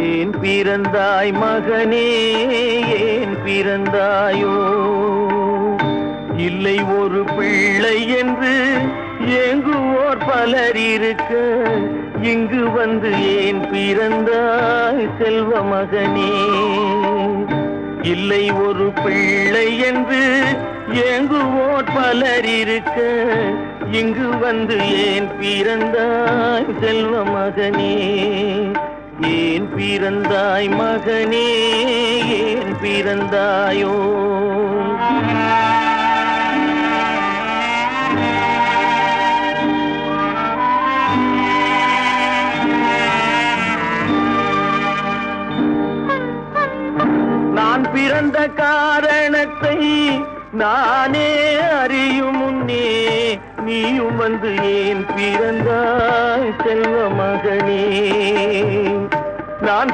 ஏன் பிறந்தாய் மகனே, ஏன் பிறந்தாயோ? இல்லை ஒரு பிள்ளை என்று ஏங்குவோர் பலர் இருக்க, இங்கு வந்து ஏன் பிறந்தாய் செல்வ மகனே? இல்லை ஒரு பிள்ளை என்று ஏங்குவோர் பலர் இருக்க, இங்கு வந்து ஏன் பிறந்தாய் செல்வ மகனே? ஏன் பிறந்தாய் மகனே, ஏன் பிறந்தாயோ? நான் பிறந்த காரணத்தை நானே அறியும் முன்னே, நீயும் வந்து ஏன் பிறந்தாய் செல்வ மகனே? நான்